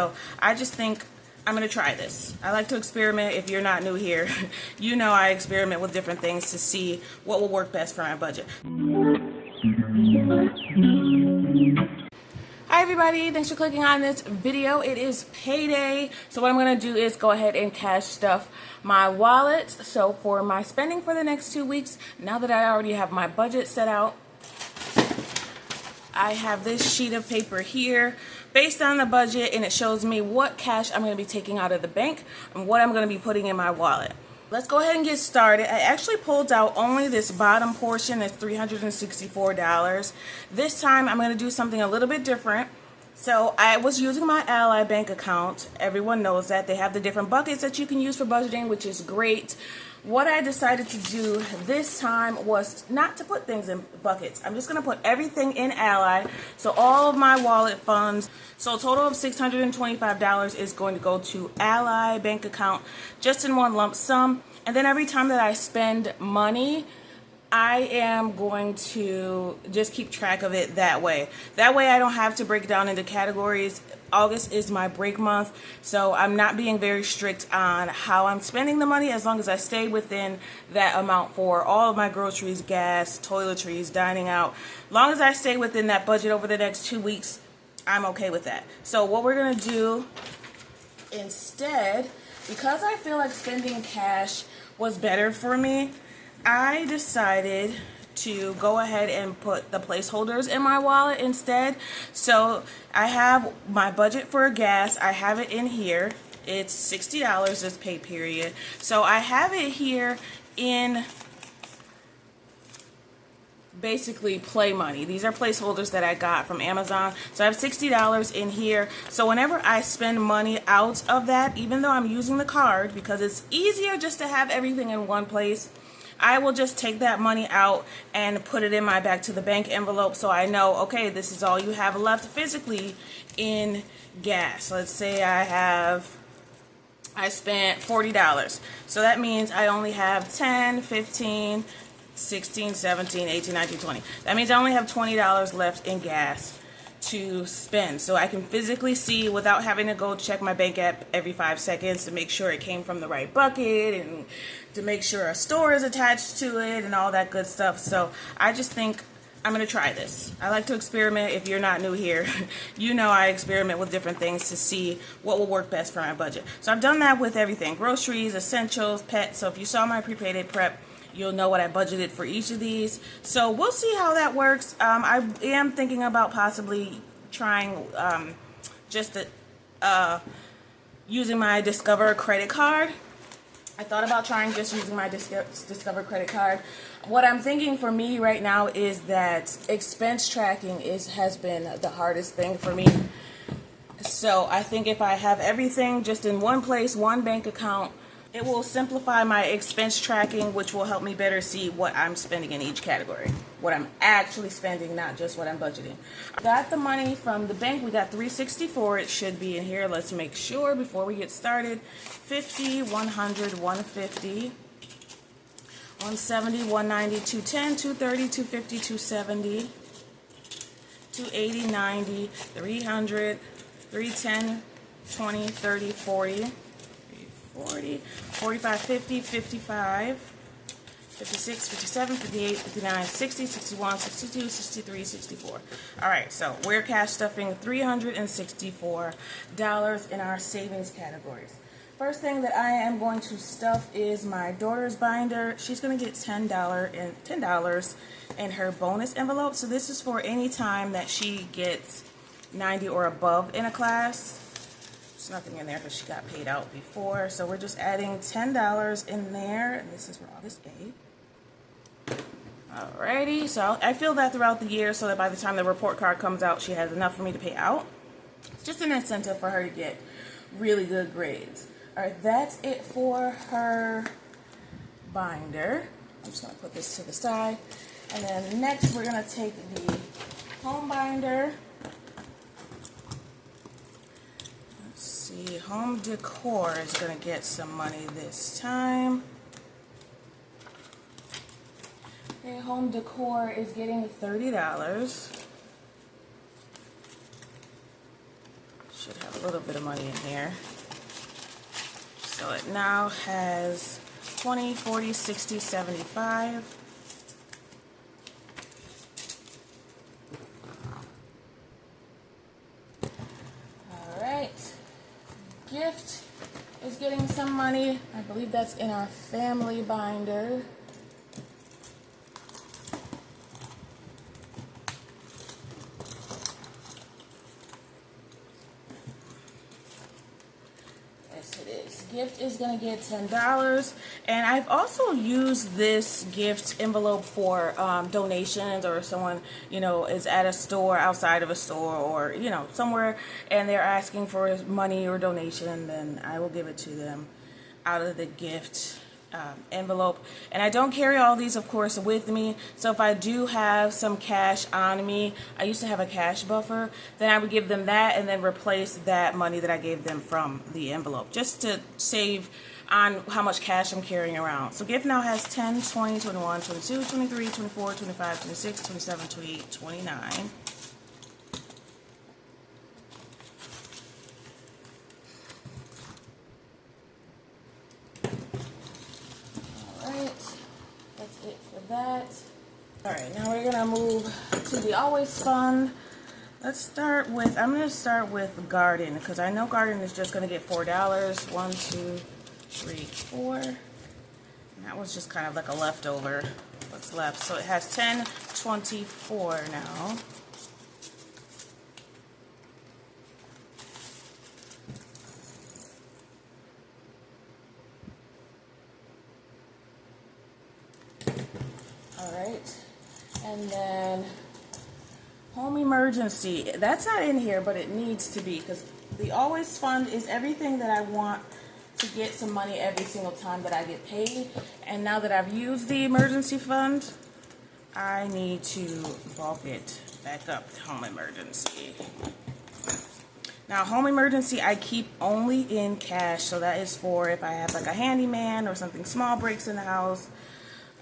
So I just think I'm going to try this. I like to experiment. If you're not new here, you know I experiment with different things to see what will work best for my budget. Hi everybody, thanks for clicking on this video. It is payday, so what I'm going to do is go ahead and cash stuff my wallet. So for my spending for the next 2 weeks, now that I already have my budget set out, I have this sheet of paper here based on the budget, and it shows me what cash I'm going to be taking out of the bank and what I'm going to be putting in my wallet. Let's go ahead and get started. I actually pulled out only this bottom portion. That's $364. This time I'm going to do something a little bit different. So I was using my Ally bank account. Everyone knows that. They have the different buckets that you can use for budgeting, which is great. What I decided to do this time was not to put things in buckets. I'm just going to put everything in Ally. So all of my wallet funds, so a total of $625 is going to go to Ally bank account just in one lump sum. And then every time that I spend money, I am going to just keep track of it that way. That way I don't have to break it down into categories. August is my break month, so I'm not being very strict on how I'm spending the money as long as I stay within that amount for all of my groceries, gas, toiletries, dining out. As long as I stay within that budget over the next 2 weeks, I'm okay with that. So what we're going to do instead, because I feel like spending cash was better for me, I decided to go ahead and put the placeholders in my wallet instead. So I have my budget for gas. I have it in here. It's $60 this pay period. So I have it here in basically play money. These are placeholders that I got from Amazon. So I have $60 in here. So whenever I spend money out of that, even though I'm using the card, because it's easier just to have everything in one place, I will just take that money out and put it in my back to the bank envelope, so I know, okay, this is all you have left physically in gas. Let's say I spent $40. So that means I only have 10, 15, 16, 17, 18, 19, 20. That means I only have $20 left in gas to spend. So I can physically see without having to go check my bank app every 5 seconds to make sure it came from the right bucket and to make sure a store is attached to it and all that good stuff. So I just think I'm going to try this. I like to experiment. If you're not new here, you know I experiment with different things to see what will work best for my budget. So I've done that with everything: groceries, essentials, pets. So if you saw my Payday prep, you'll know what I budgeted for each of these. So we'll see how that works. I am thinking about possibly trying using my Discover credit card. I thought about trying just using my Discover credit card. What I'm thinking for me right now is that expense tracking has been the hardest thing for me. So I think if I have everything just in one place, one bank account, it will simplify my expense tracking, which will help me better see what I'm spending in each category, what I'm actually spending, not just what I'm budgeting. I got the money from the bank. We got $364. It should be in here. Let's make sure before we get started. 50, 100, 150, 170, 190, 210, 230, 250, 270, 280, 90, 300, 310, 20, 30, 40. 40, 45, 50, 55, 56, 57, 58, 59, 60, 61, 62, 63, 64. All right, so we're cash stuffing $364 in our savings categories. First thing that I am going to stuff is my daughter's binder. She's going to get $10 in her bonus envelope. So this is for any time that she gets 90 or above in a class. There's nothing in there because she got paid out before. So we're just adding $10 in there. And this is for August 8th. Alrighty, so I feel that throughout the year so that by the time the report card comes out, she has enough for me to pay out. It's just an incentive for her to get really good grades. Alright, that's it for her binder. I'm just going to put this to the side. And then next we're going to take the home binder. Let's see, home decor is going to get some money this time. Okay, home decor is getting $30. Should have a little bit of money in here. So it now has 20, 40, 60, 75. All right. Gift is getting some money. I believe that's in our family binder. Gift is going to get $10, and I've also used this gift envelope for donations, or someone, you know, is at a store, outside of a store, or, you know, somewhere, and they're asking for money or donation, then I will give it to them out of the gift envelope. And I don't carry all these, of course, with me, so if I do have some cash on me, I used to have a cash buffer, then I would give them that and then replace that money that I gave them from the envelope, just to save on how much cash I'm carrying around. So gift now has 10, 20, 21, 22, 23, 24, 25, 26, 27, 28, 29. That's it for that. Alright, now we're gonna move to the Always Fund. Let's start with, I'm gonna start with Garden, because I know Garden is just gonna get $4. 1, 2, 3, 4. And that was just kind of like a leftover, what's left. So it has 10, 24 now. Alright, and then Home Emergency. That's not in here, but it needs to be, because the Always Fund is everything that I want to get some money every single time that I get paid. And now that I've used the emergency fund, I need to bulk it back up to Home Emergency. Now, Home Emergency I keep only in cash, so that is for if I have like a handyman or something small breaks in the house.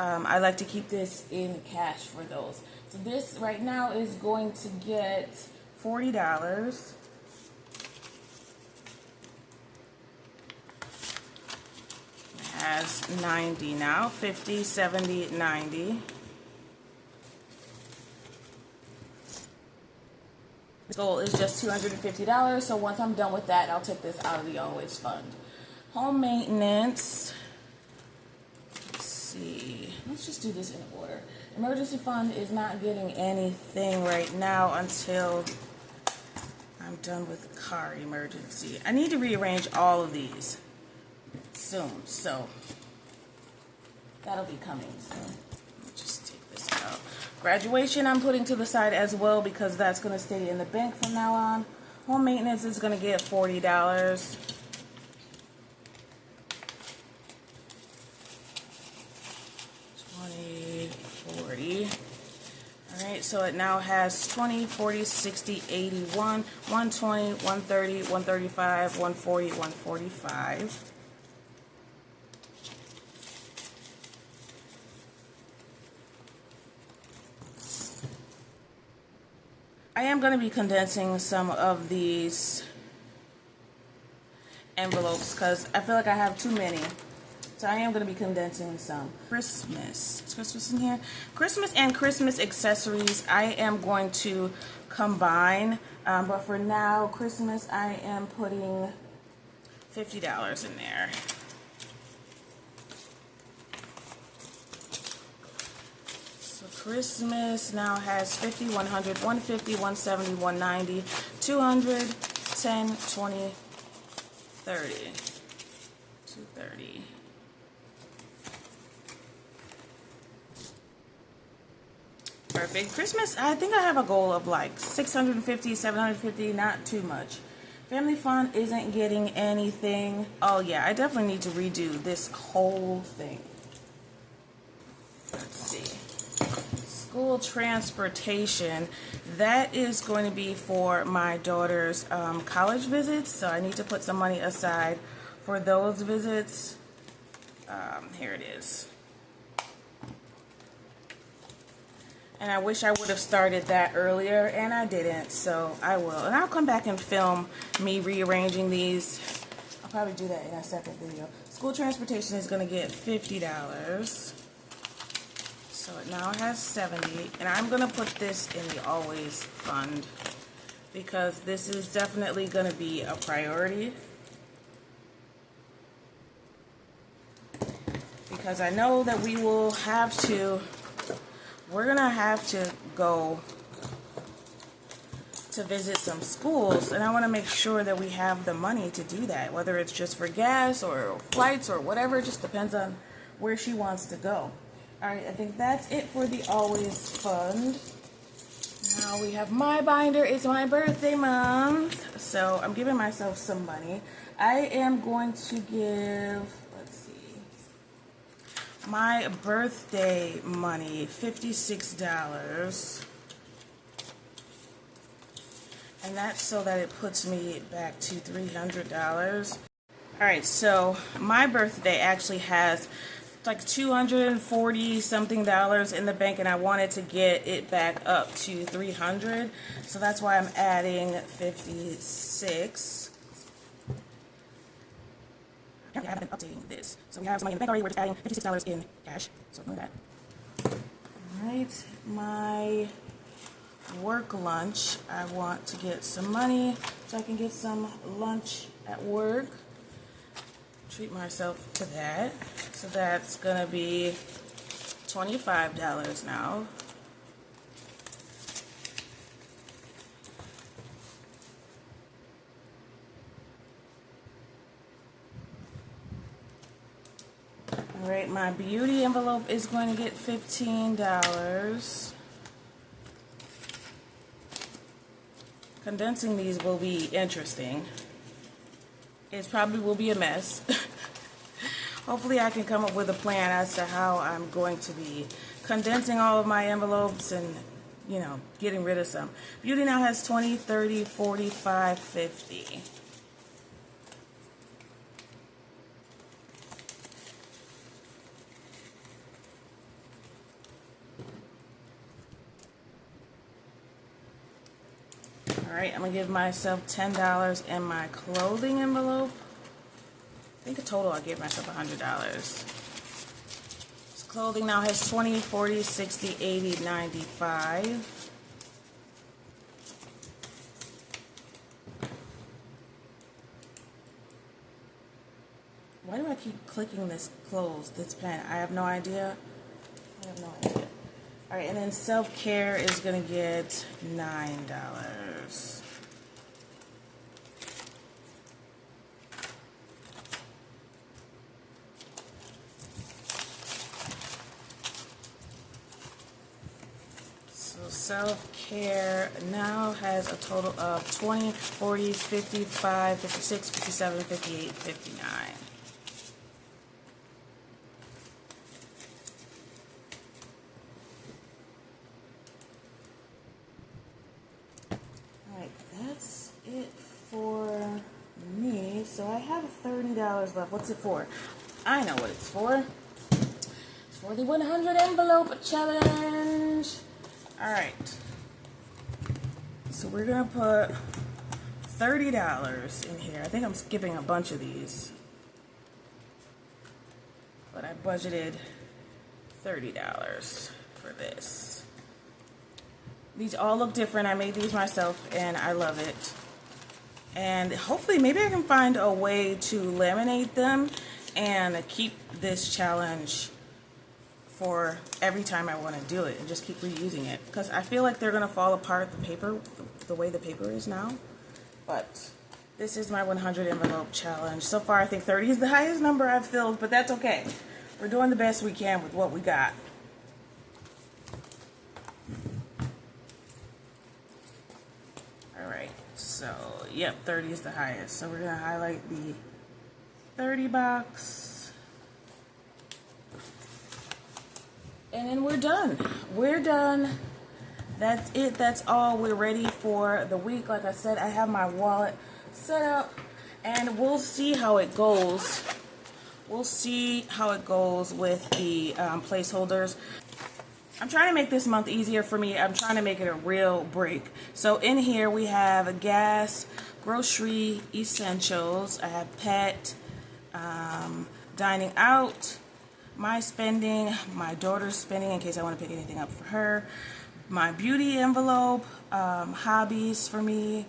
I like to keep this in cash for those. So this right now is going to get $40. It has 90 now, 50, 70, 90. This goal is just $250, so once I'm done with that, I'll take this out of the Always Fund. Home maintenance. Let's just do this in order. Emergency fund is not getting anything right now until I'm done with car emergency. I need to rearrange all of these soon, so that'll be coming soon. Let's just take this out. Graduation I'm putting to the side as well, because that's going to stay in the bank from now on. Home maintenance is going to get $40. Alright, so it now has 20, 40, 60, 81, 120, 130, 135, 140, 145. I am going to be condensing some of these envelopes because I feel like I have too many. So I am going to be condensing some. Christmas. Is Christmas in here? Christmas and Christmas accessories I am going to combine. But for now, Christmas, I am putting $50 in there. So Christmas now has 50, 100, 150, 170, 190, 200, 10, 20, 30. 230. Perfect. Christmas, I think I have a goal of like 650, 750, not too much. Family fund isn't getting anything. Oh yeah, I definitely need to redo this whole thing. Let's see. School transportation, that is going to be for my daughter's college visits, so I need to put some money aside for those visits. Here it is. And I wish I would have started that earlier, and I didn't, so I will. And I'll come back and film me rearranging these. I'll probably do that in a separate video. School transportation is going to get $50. So it now has $70. And I'm going to put this in the always fund because this is definitely going to be a priority. Because I know that we're going to have to go to visit some schools, and I want to make sure that we have the money to do that, whether it's just for gas or flights or whatever. It just depends on where she wants to go. All right, I think that's it for the always fund. Now we have my binder. It's my birthday month, so I'm giving myself some money. I am going to give, let's see, my birthday money, $56. And that's so that it puts me back to $300. All right, so my birthday actually has like $240 something in the bank, and I wanted to get it back up to $300. So that's why I'm adding 56. I haven't been updating this. So we have some money in the bank already. We're just adding $56 in cash. So ignore that. All right, my work lunch. I want to get some money so I can get some lunch at work. Treat myself to that. So that's gonna be $25 now. All right, my beauty envelope is going to get $15. Condensing these will be interesting. It probably will be a mess. Hopefully I can come up with a plan as to how I'm going to be condensing all of my envelopes and, you know, getting rid of some. Beauty now has 20, 30, 45, 50. Alright, I'm going to give myself $10 in my clothing envelope. I think in total I gave myself $100. This clothing now has 20, 40, 60, 80, 95. Why do I keep clicking this pen? I have no idea. Alright, and then self-care is going to get $9. So self-care now has a total of 20, 40, 55, 56, 57, 58, 59. That's it for me. So I have $30 left. What's it for? I know what it's for. It's for the 100 envelope challenge. Alright. So we're going to put $30 in here. I think I'm skipping a bunch of these. But I budgeted $30 for this. These all look different. I made these myself and I love it. And hopefully maybe I can find a way to laminate them and keep this challenge for every time I want to do it and just keep reusing it. Because I feel like they're going to fall apart, the paper, the way the paper is now. But this is my 100 envelope challenge. So far I think 30 is the highest number I've filled, but that's okay. We're doing the best we can with what we got. So, yep, 30 is the highest. So we're going to highlight the 30 box. And then we're done. We're done. That's it. That's all. We're ready for the week. Like I said, I have my wallet set up. And we'll see how it goes. We'll see how it goes with the placeholders. I'm trying to make this month easier for me. I'm trying to make it a real break. So in here we have gas, grocery, essentials. I have pet, dining out, my spending, my daughter's spending in case I want to pick anything up for her, my beauty envelope, hobbies for me,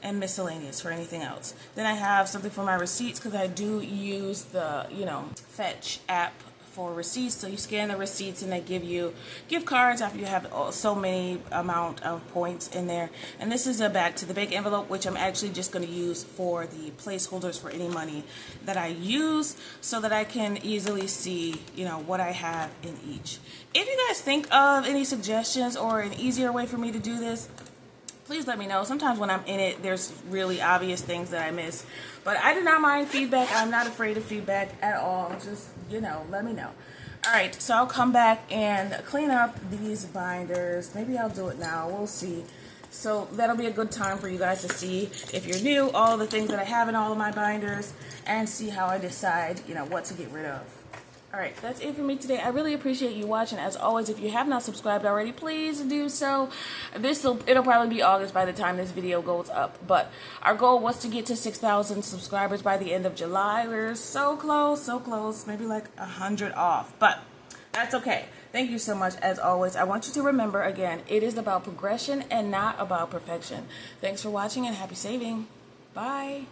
and miscellaneous for anything else. Then I have something for my receipts because I do use the, Fetch app for receipts. So you scan the receipts and they give you gift cards after you have so many amount of points in there. And this is a back to the bank envelope, which I'm actually just going to use for the placeholders for any money that I use so that I can easily see, what I have in each. If you guys think of any suggestions or an easier way for me to do this, please let me know. Sometimes when I'm in it, there's really obvious things that I miss. But I do not mind feedback. I'm not afraid of feedback at all. Just, let me know. All right, so I'll come back and clean up these binders. Maybe I'll do it now. We'll see. So that'll be a good time for you guys to see, if you're new, all the things that I have in all of my binders and see how I decide, what to get rid of. Alright, that's it for me today. I really appreciate you watching. As always, if you have not subscribed already, please do so. It'll probably be August by the time this video goes up. But our goal was to get to 6,000 subscribers by the end of July. We're so close, maybe like 100 off. But that's okay. Thank you so much. As always, I want you to remember, again, it is about progression and not about perfection. Thanks for watching and happy saving. Bye.